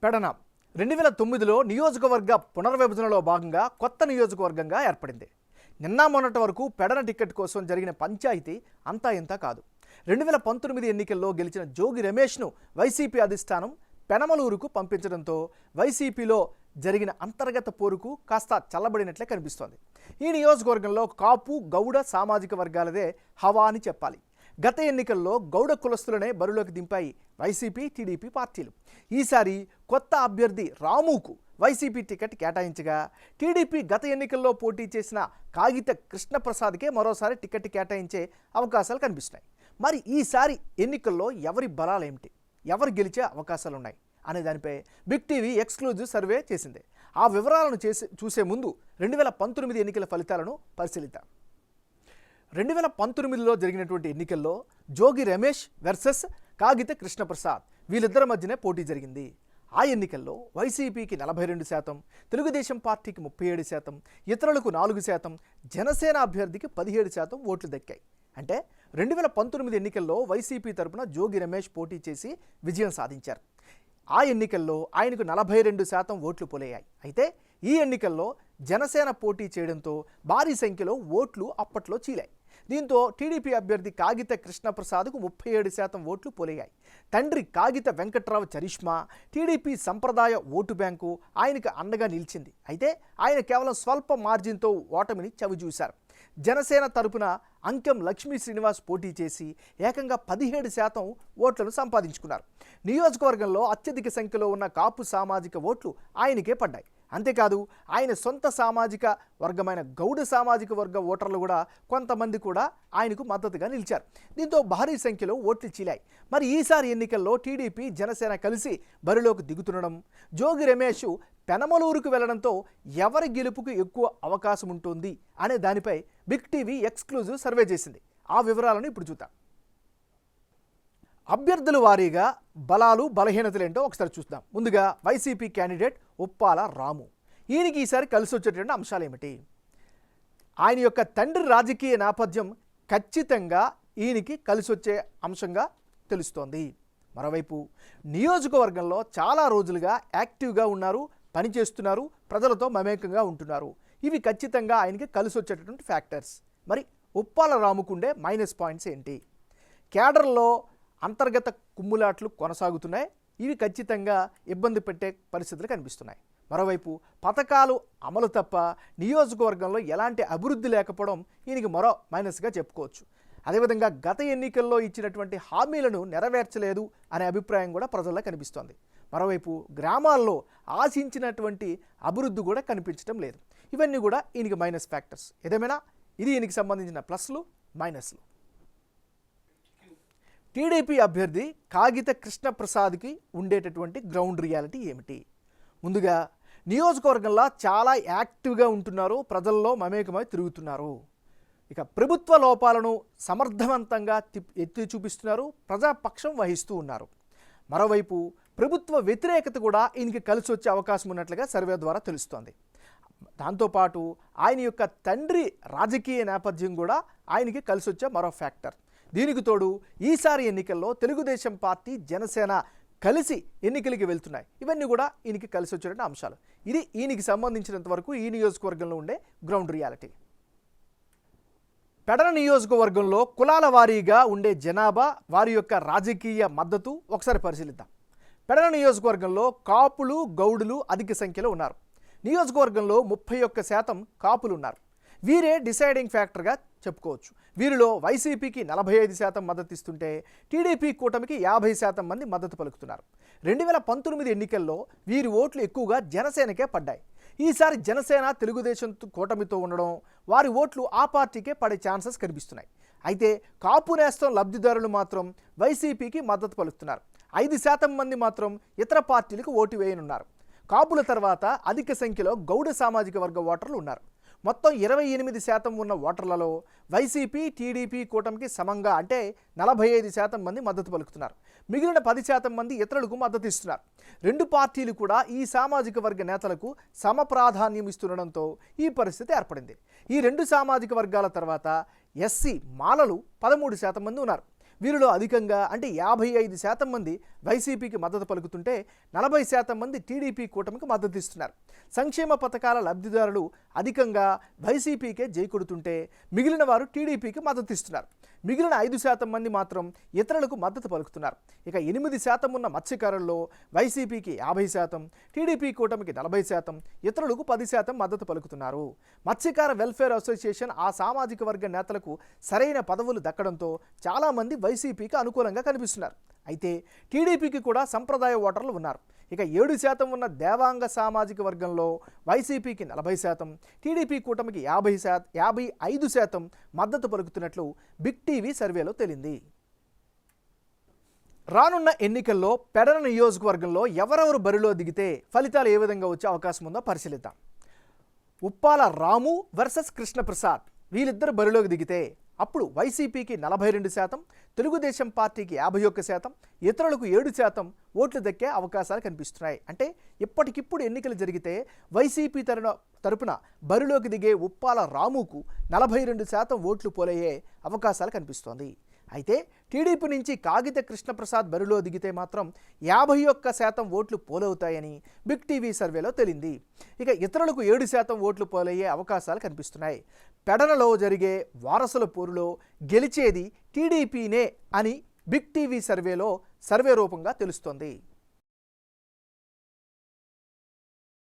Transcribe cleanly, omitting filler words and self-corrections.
పెడన 2009లో నియోజకవర్గ పునర్విభజనలో భాగంగా కొత్త నియోజకవర్గంగా ఏర్పడింది. నిన్న మొన్నటి వరకు పెడన టికెట్ కోసం జరిగిన పంచాయతీ అంతా ఇంత కాదు. 2019 ఎన్నికల్లో గెలిచిన జోగి రమేష్ను వైసీపీ అధిష్టానం పెనమలూరుకు పంపించడంతో వైసీపీలో జరిగిన అంతర్గత పోరుకు కాస్త చల్లబడినట్లే కనిపిస్తోంది. ఈ నియోజకవర్గంలో కాపు గౌడ సామాజిక వర్గాలదే హవా అని చెప్పాలి. గత ఎన్నికల్లో గౌడ కులస్తులనే బరిలోకి దింపాయి వైసీపీ టీడీపీ పార్టీలు. ఈసారి కొత్త అభ్యర్థి రాముకు వైసీపీ టికెట్ కేటాయించగా, టీడీపీ గత ఎన్నికల్లో పోటీ చేసిన కాగిత కృష్ణప్రసాద్కే మరోసారి టికెట్ కేటాయించే అవకాశాలు కనిపిస్తున్నాయి. మరి ఈసారి ఎన్నికల్లో ఎవరి బలాలేమిటి, ఎవరు గెలిచే అవకాశాలున్నాయి అనే దానిపై బిగ్ టీవీ ఎక్స్క్లూజివ్ సర్వే చేసింది. ఆ వివరాలను చూసే ముందు 2019 ఎన్నికల ఫలితాలను పరిశీలిద్దాం. 2019లో జరిగినటువంటి ఎన్నికల్లో జోగి రమేష్ వర్సెస్ కాగిత కృష్ణప్రసాద్ వీళ్ళిద్దరి మధ్యనే పోటీ జరిగింది. ఆ ఎన్నికల్లో వైసీపీకి 42%, తెలుగుదేశం పార్టీకి 37%, ఇతరులకు 4%, జనసేన అభ్యర్థికి 17% ఓట్లు దక్కాయి. అంటే 2019 ఎన్నికల్లో వైసీపీ తరపున జోగి రమేష్ పోటీ చేసి విజయం సాధించారు. ఆ ఎన్నికల్లో ఆయనకు 42% ఓట్లు పోలయ్యాయి. అయితే ఈ ఎన్నికల్లో జనసేన పోటీ చేయడంతో భారీ సంఖ్యలో ఓట్లు అప్పట్లో చీలాయి. దీంతో టీడీపీ అభ్యర్థి కాగిత కృష్ణప్రసాద్కు 37% ఓట్లు పోలయ్యాయి. తండ్రి కాగిత వెంకట్రావు చరిష్మా టీడీపీ సంప్రదాయ ఓటు బ్యాంకు ఆయనకు అండగా నిలిచింది. అయితే ఆయన కేవలం స్వల్ప మార్జిన్తో ఓటమిని చవిచూశారు. జనసేన తరపున అంకెం లక్ష్మీ శ్రీనివాస్ పోటీ చేసి ఏకంగా 17% ఓట్లను సంపాదించుకున్నారు. నియోజకవర్గంలో అత్యధిక సంఖ్యలో ఉన్న కాపు సామాజిక ఓట్లు ఆయనకే పడ్డాయి. అంతేకాదు ఆయన సొంత సామాజిక వర్గమైన గౌడ సామాజిక వర్గ ఓటర్లు కూడా కొంతమంది కూడా ఆయనకు మద్దతుగా నిలిచారు. దీంతో భారీ సంఖ్యలో ఓట్లు చీలాయి. మరి ఈసారి ఎన్నికల్లో టీడీపీ జనసేన కలిసి బరిలోకి దిగుతుండడం, జోగి రమేష్ పెనమలూరుకు వెళ్లడంతో ఎవరి గెలుపుకు ఎక్కువ అవకాశం ఉంటుంది అనే దానిపై బిగ్ టీవీ ఎక్స్క్లూజివ్ సర్వే చేసింది. ఆ వివరాలను ఇప్పుడు చూద్దాం. అభ్యర్థుల వారీగా బలాలు బలహీనతలు ఏంటో ఒకసారి చూద్దాం. ముందుగా వైసీపీ క్యాండిడేట్ ఉప్పాల రాము. ఈయనకి ఈసారి కలిసి వచ్చేటువంటి అంశాలు ఏమిటి? ఆయన యొక్క తండ్రి రాజకీయ నేపథ్యం ఖచ్చితంగా ఈయనకి కలిసి వచ్చే అంశంగా తెలుస్తోంది. మరోవైపు నియోజకవర్గంలో చాలా రోజులుగా యాక్టివ్గా ఉన్నారు, పనిచేస్తున్నారు, ప్రజలతో మమేకంగా ఉంటున్నారు. ఇవి ఖచ్చితంగా ఆయనకి కలిసి వచ్చేటటువంటి ఫ్యాక్టర్స్. మరి ఉప్పాల రాముకుండే మైనస్ పాయింట్స్ ఏంటి? కేడర్లో అంతర్గత కుమ్ములాట్లు కొనసాగుతున్నాయి. ఇవి ఖచ్చితంగా ఇబ్బంది పెట్టే పరిస్థితులు కనిపిస్తున్నాయి. మరోవైపు పథకాలు అమలు తప్ప నియోజకవర్గంలో ఎలాంటి అభివృద్ధి లేకపోవడం ఈయనకి మరో మైనస్గా చెప్పుకోవచ్చు. అదేవిధంగా గత ఎన్నికల్లో ఇచ్చినటువంటి హామీలను నెరవేర్చలేదు అనే అభిప్రాయం కూడా ప్రజల్లో కనిపిస్తోంది. మరోవైపు గ్రామాల్లో ఆశించినటువంటి అభివృద్ధి కూడా కనిపించడం లేదు. ఇవన్నీ కూడా ఈయనకి మైనస్ ఫ్యాక్టర్స్. ఏదేమైనా ఇది ఈయనకి సంబంధించిన ప్లస్లు మైనస్లు. టీడీపీ అభ్యర్థి కాగిత కృష్ణప్రసాద్కి ఉండేటటువంటి గ్రౌండ్ రియాలిటీ ఏమిటి? ముందుగా నియోజకవర్గంలో చాలా యాక్టివ్గా ఉంటున్నారు, ప్రజల్లో మమేకమై తిరుగుతున్నారు. ఇక ప్రభుత్వ లోపాలను సమర్థవంతంగా ఎత్తి చూపిస్తున్నారు, ప్రజాపక్షం వహిస్తూ ఉన్నారు. మరోవైపు ప్రభుత్వ వ్యతిరేకత కూడా ఈయనకి కలిసి వచ్చే అవకాశం ఉన్నట్లుగా సర్వే ద్వారా తెలుస్తోంది. దాంతోపాటు ఆయన యొక్క తండ్రి రాజకీయ నేపథ్యం కూడా ఆయనకి కలిసి వచ్చే మరో ఫ్యాక్టర్. దీనికి తోడు ఈసారి ఎన్నికల్లో తెలుగుదేశం పార్టీ జనసేన కలిసి ఎన్నికలకి వెళ్తున్నాయి. ఇవన్నీ కూడా ఈయనకి కలిసి వచ్చేటువంటి అంశాలు. ఇది ఈయనకి సంబంధించినంత వరకు ఈ నియోజకవర్గంలో ఉండే గ్రౌండ్ రియాలిటీ. పెడన నియోజకవర్గంలో కులాల వారీగా ఉండే జనాభా, వారి యొక్క రాజకీయ మద్దతు ఒకసారి పరిశీలిద్దాం. పెడన నియోజకవర్గంలో కాపులు గౌడులు అధిక సంఖ్యలో ఉన్నారు. నియోజకవర్గంలో 31% కాపులు ఉన్నారు. వీరే డిసైడింగ్ ఫ్యాక్టర్గా చెప్పుకోవచ్చు. వీరిలో వైసీపీకి 45% మద్దతు ఇస్తుంటే టీడీపీ కూటమికి 50% మంది మద్దతు పలుకుతున్నారు. 2019 ఎన్నికల్లో వీరి ఓట్లు ఎక్కువగా జనసేనకే పడ్డాయి. ఈసారి జనసేన తెలుగుదేశం కూటమితో ఉండడం వారి ఓట్లు ఆ పార్టీకే పడే ఛాన్సెస్ కనిపిస్తున్నాయి. అయితే కాపు నేస్తం లబ్ధిదారులు మాత్రం వైసీపీకి మద్దతు పలుకుతున్నారు. 5% మంది మాత్రం ఇతర పార్టీలకు ఓటు వేయనున్నారు. కాపుల తర్వాత అధిక సంఖ్యలో గౌడ సామాజిక వర్గ ఓటర్లు ఉన్నారు. మొత్తం 28% ఉన్న ఓటర్లలో వైసీపీ టీడీపీ కూటమికి సమంగా అంటే 45% మంది మద్దతు పలుకుతున్నారు. మిగిలిన 10% మంది ఇతరులకు మద్దతు ఇస్తున్నారు. రెండు పార్టీలు కూడా ఈ సామాజిక వర్గ నేతలకు సమ ప్రాధాన్యం ఇస్తుండడంతో ఈ పరిస్థితి ఏర్పడింది. ఈ రెండు సామాజిక వర్గాల తర్వాత ఎస్సీ మాలలు 13% మంది ఉన్నారు. వీరిలో అధికంగా అంటే 55% మంది వైసీపీకి మద్దతు పలుకుతుంటే 40% మంది టీడీపీ కూటమికి మద్దతు ఇస్తున్నారు. సంక్షేమ పథకాల లబ్ధిదారులు అధికంగా వైసీపీకే జై కొడుతుంటే మిగిలిన వారు టీడీపీకి మద్దతు ఇస్తున్నారు. మిగిలిన 5% మంది మాత్రం ఇతరులకు మద్దతు పలుకుతున్నారు. ఇక 8% ఉన్న మత్స్యకారుల్లో వైసీపీకి 50%, టీడీపీ కూటమికి 40%, ఇతరులకు 10% మద్దతు పలుకుతున్నారు. మత్స్యకార వెల్ఫేర్ అసోసియేషన్ ఆ సామాజిక వర్గ నేతలకు సరైన పదవులు దక్కడంతో చాలామంది వైసీపీకి అనుకూలంగా కనిపిస్తున్నారు. అయితే టీడీపీకి కూడా సంప్రదాయ ఓటర్లు ఉన్నారు. ఇక 7% ఉన్న దేవాంగ సామాజిక వర్గంలో వైసీపీకి 40%, టీడీపీ కూటమికి 55% మద్దతు పలుకుతున్నట్లు బిగ్ టీవీ సర్వేలో తేలింది. రానున్న ఎన్నికల్లో పెడన నియోజకవర్గంలో ఎవరెవరు బరిలో దిగితే ఫలితాలు ఏ విధంగా వచ్చే అవకాశం ఉందో పరిశీలిద్దాం. ఉప్పాల రాము వర్సెస్ కృష్ణప్రసాద్ వీళ్ళిద్దరు బరిలోకి దిగితే అప్పుడు వైసీపీకి 42%, తెలుగుదేశం పార్టీకి 51%, ఇతరులకు 7% ఓట్లు దక్కే అవకాశాలు కనిపిస్తున్నాయి. అంటే ఇప్పటికిప్పుడు ఎన్నికలు జరిగితే వైసీపీ తరపున బరిలోకి దిగే ఉప్పాల రాముకు 42% ఓట్లు పోలయ్యే అవకాశాలు కనిపిస్తోంది. అయితే టీడీపీ నుంచి కాగిత కృష్ణప్రసాద్ బరిలో దిగితే మాత్రం 51% ఓట్లు పోలవుతాయని బిగ్ టీవీ సర్వేలో తేలింది. ఇక ఇతరులకు 7% ఓట్లు పోలయ్యే అవకాశాలు కనిపిస్తున్నాయి. పెడనలో జరిగే వారసుల పోరులో గెలిచేది టీడీపీనే అని బిగ్ టీవీ సర్వే రూపంగా తెలుస్తోంది.